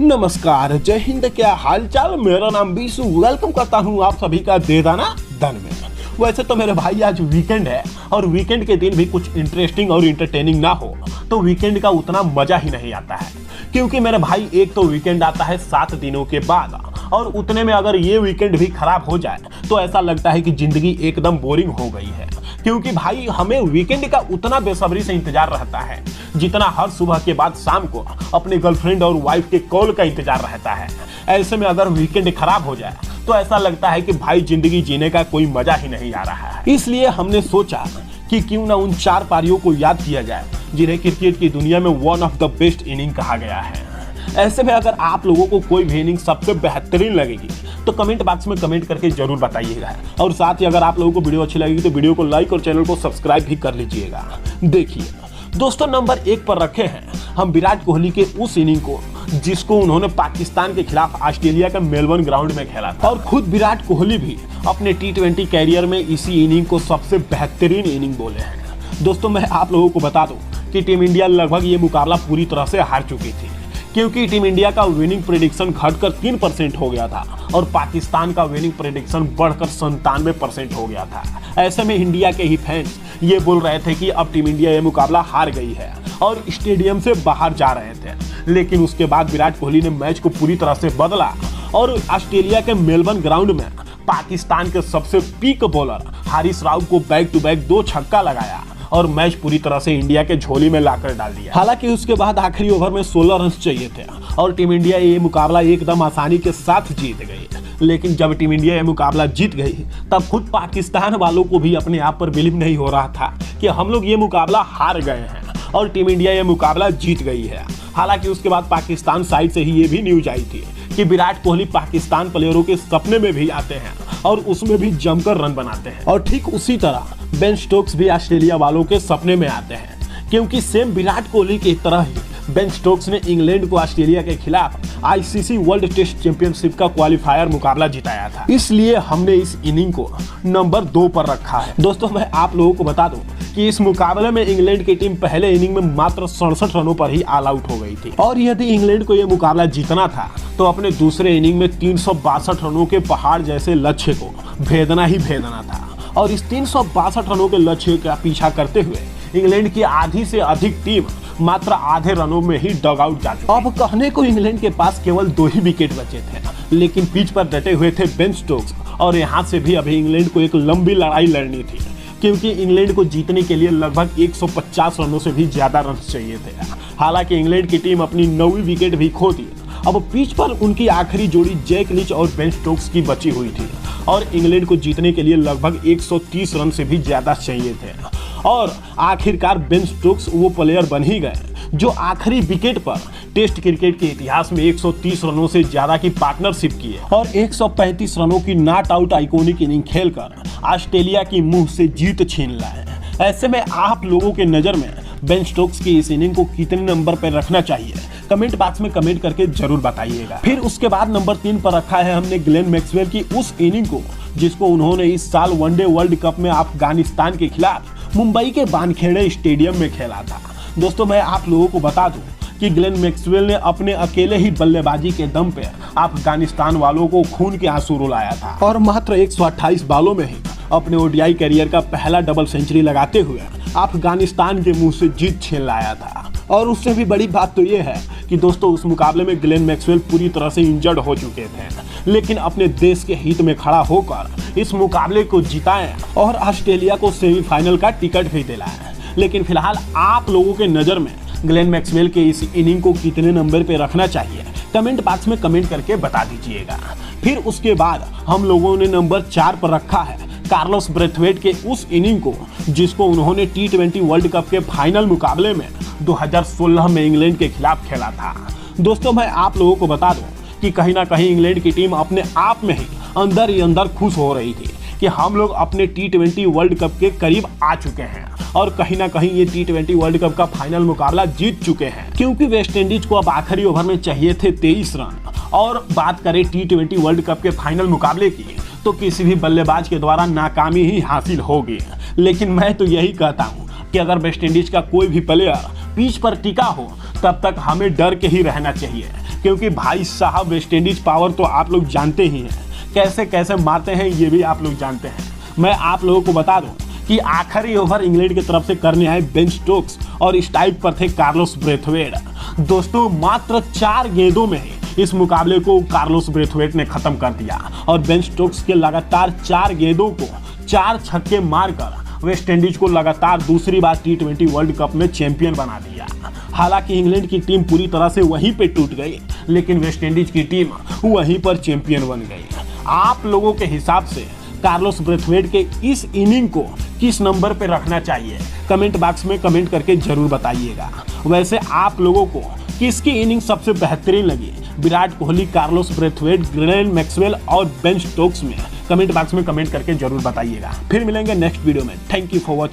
नमस्कार, जय हिंद। क्या हालचाल। मेरा नाम बीसू। वेलकम करता हूँ आप सभी का दे दाना दन में। वैसे तो मेरे भाई आज वीकेंड है और वीकेंड के दिन भी कुछ इंटरेस्टिंग और इंटरटेनिंग ना हो तो वीकेंड का उतना मजा ही नहीं आता है, क्योंकि मेरे भाई एक तो वीकेंड आता है 7 दिनों के बाद और उतने में अगर ये वीकेंड भी खराब हो जाए तो ऐसा लगता है कि जिंदगी एकदम बोरिंग हो गई है। क्योंकि भाई हमें वीकेंड का उतना बेसब्री से इंतजार रहता है जितना हर सुबह के बाद शाम को अपने गर्लफ्रेंड और वाइफ के कॉल का इंतजार रहता है। ऐसे में अगर वीकेंड खराब हो जाए तो ऐसा लगता है कि भाई जिंदगी जीने का कोई मजा ही नहीं आ रहा है। इसलिए हमने सोचा कि क्यों ना उन 4 पारियों को याद किया जाए जिन्हें क्रिकेट की दुनिया में one of the best inning कहा गया है। ऐसे में अगर आप लोगों को कोई भी इनिंग सबसे बेहतरीन लगेगी तो कमेंट बॉक्स में कमेंट करके जरूर बताइएगा। और साथ ही अगर आप लोगों को वीडियो अच्छी लगेगी तो वीडियो को लाइक और चैनल को सब्सक्राइब भी कर लीजिएगा। देखिए दोस्तों, नंबर 1 पर रखे हैं हम विराट कोहली के उस इनिंग को जिसको उन्होंने पाकिस्तान के खिलाफ ऑस्ट्रेलिया के मेलबर्न ग्राउंड में खेला था। और खुद विराट कोहली भी अपने T20 कैरियर में इसी इनिंग को सबसे बेहतरीन इनिंग बोले हैं। दोस्तों, मैं आप लोगों को बता दूं कि टीम इंडिया लगभग ये मुकाबला पूरी तरह से हार चुकी थी, क्योंकि टीम इंडिया का विनिंग प्रेडिक्शन घटकर 3% हो गया था और पाकिस्तान का विनिंग प्रेडिक्शन बढ़कर 97% हो गया था। ऐसे में इंडिया के ही फैंस ये बोल रहे थे कि अब टीम इंडिया ये मुकाबला हार गई है और स्टेडियम से बाहर जा रहे थे। लेकिन उसके बाद विराट कोहली ने मैच को पूरी तरह से बदला और ऑस्ट्रेलिया के मेलबर्न ग्राउंड में पाकिस्तान के सबसे पीक बॉलर हारिस राव को बैक टू बैक 2 छक्का लगाया और मैच पूरी तरह से इंडिया के झोली में लाकर डाल दिया। हालांकि उसके बाद आखिरी ओवर में 16 रन चाहिए थे और टीम इंडिया ये मुकाबला एकदम आसानी के साथ जीत गई। लेकिन जब टीम इंडिया ये मुकाबला जीत गई तब खुद पाकिस्तान वालों को भी अपने आप पर बिलीव नहीं हो रहा था कि हम लोग ये मुकाबला हार गए हैं और टीम इंडिया ये मुकाबला जीत गई है। हालांकि उसके बाद पाकिस्तान साइड से ही ये भी न्यूज आई थी कि विराट कोहली पाकिस्तान प्लेयरों के सपने में भी आते हैं और उसमें भी जमकर रन बनाते हैं। और ठीक उसी तरह बेन स्टोक्स भी ऑस्ट्रेलिया वालों के सपने में आते हैं, क्योंकि सेम विराट कोहली की तरह ही बेन स्टोक्स ने इंग्लैंड को ऑस्ट्रेलिया के खिलाफ ICC वर्ल्ड टेस्ट चैंपियनशिप का क्वालिफायर मुकाबला जिताया था। इसलिए हमने इस इनिंग को नंबर 2 पर रखा है। दोस्तों, मैं आप लोगों को बता दूं कि इस मुकाबले में इंग्लैंड की टीम पहले इनिंग में मात्र 67 रनों पर ही ऑल आउट हो गई थी और यदि इंग्लैंड को यह मुकाबला जीतना था तो अपने दूसरे इनिंग में 362 रनों के पहाड़ जैसे लक्ष्य को भेदना ही भेदना था। और इस 362 रनों के लक्ष्य का पीछा करते हुए इंग्लैंड की आधी से अधिक टीम मात्र आधे रनों में ही डग आउट जा चुकी। अब कहने को इंग्लैंड के पास केवल 2 ही विकेट बचे थे, लेकिन पिच पर डटे हुए थे बेन स्टोक्स और यहाँ से भी अभी इंग्लैंड को एक लंबी लड़ाई लड़नी थी, क्योंकि इंग्लैंड को जीतने के लिए लगभग 150 रनों से भी ज्यादा रन चाहिए थे। हालांकि इंग्लैंड की टीम अपनी 9वीं विकेट भी खो दी। अब पिच पर उनकी आखिरी जोड़ी जैक लीच और बेन स्टोक्स की बची हुई थी और इंग्लैंड को जीतने के लिए लगभग 130 रन से भी ज्यादा चाहिए थे। और आखिरकार बेन स्टोक्स वो प्लेयर बन ही गए जो आखिरी विकेट पर टेस्ट क्रिकेट के इतिहास में 130 रनों से ज्यादा की पार्टनरशिप की है और 135 रनों की नॉट आउट आइकॉनिक इनिंग खेलकर ऑस्ट्रेलिया की मुंह से जीत छीन लाए। ऐसे में आप लोगों के नजर में बेन स्टोक्स की इस इनिंग को कितने नंबर पर रखना चाहिए, कमेंट बॉक्स में कमेंट करके जरूर बताइएगा। फिर उसके बाद नंबर 3 पर रखा है हमने ग्लेन मैक्सवेल की उस इनिंग को जिसको उन्होंने इस साल वनडे वर्ल्ड कप में अफगानिस्तान के खिलाफ मुंबई के वानखेड़े स्टेडियम में खेला था। दोस्तों, मैं आप लोगों को बता दूं कि ग्लेन मैक्सवेल ने अपने अकेले ही बल्लेबाजी के दम पे अफगानिस्तान वालों को खून के आंसू रुलाया था और मात्र 128 बालों में ही अपने ODI कैरियर का पहला डबल सेंचुरी लगाते हुए अफगानिस्तान के मुंह से जीत छीन लाया था। और उससे भी बड़ी बात तो ये है कि दोस्तों, उस मुकाबले में ग्लेन मैक्सवेल पूरी तरह से इंजर्ड हो चुके थे, लेकिन अपने देश के हित में खड़ा होकर इस मुकाबले को जिताए और ऑस्ट्रेलिया को सेमीफाइनल का टिकट भी दिलाया। लेकिन फिलहाल आप लोगों के नज़र में ग्लेन मैक्सवेल के इस इनिंग को कितने नंबर पे रखना चाहिए, कमेंट बॉक्स में कमेंट करके बता दीजिएगा। फिर उसके बाद हम लोगों ने नंबर 4 पर रखा है कार्लोस ब्रेथवेट के उस इनिंग को जिसको उन्होंने T20 वर्ल्ड कप के फाइनल मुकाबले में 2016 में इंग्लैंड के खिलाफ खेला था। दोस्तों, मैं आप लोगों को बता दूं कि कहीं ना कहीं इंग्लैंड की टीम अपने आप में ही अंदर खुश हो रही थी कि हम लोग अपने T20 वर्ल्ड कप के करीब आ चुके हैं और कहीं ना कहीं ये T20 वर्ल्ड कप का फाइनल मुकाबला जीत चुके हैं, क्योंकि वेस्ट इंडीज को अब आखिरी ओवर में चाहिए थे 23 रन। और बात करें T20 वर्ल्ड कप के फाइनल मुकाबले की तो किसी भी बल्लेबाज के द्वारा नाकामी ही हासिल होगी। लेकिन मैं तो यही कहता हूँ कि अगर वेस्ट इंडीज का कोई भी प्लेयर पिच पर टिका हो तब तक हमें डर के ही रहना चाहिए, क्योंकि भाई साहब वेस्ट इंडीज पावर तो आप लोग जानते ही हैं, कैसे कैसे मारते हैं ये भी आप लोग जानते हैं। मैं आप लोगों को बता दूं कि आखिरी ओवर इंग्लैंड की तरफ से करने आए बेन स्टोक्स और इस टाइप पर थे कार्लोस ब्रेथवेट। दोस्तों मात्र 4 गेंदों में ही इस मुकाबले को कार्लोस ब्रेथवेट ने खत्म कर दिया और बेन स्टोक्स के लगातार 4 गेंदों को 4 छक्के मारकर वेस्ट इंडीज को लगातार दूसरी बार T20 वर्ल्ड कप में चैंपियन बना दिया। हालांकि इंग्लैंड की टीम पूरी तरह से वहीं पे टूट गई, लेकिन वेस्ट इंडीज की टीम वहीं पर चैंपियन बन गई। आप लोगों के हिसाब से कार्लोस ब्रेथवेट के इस इनिंग को किस नंबर पे रखना चाहिए, कमेंट बॉक्स में कमेंट करके जरूर बताइएगा। वैसे आप लोगों को किसकी इनिंग सबसे बेहतरीन लगी, Virat Kohli, Carlos Brathwaite, Glenn Maxwell और बेन स्टोक्स में? कमेंट बॉक्स में कमेंट करके जरूर बताइएगा। फिर मिलेंगे नेक्स्ट वीडियो में। Thank you for watching.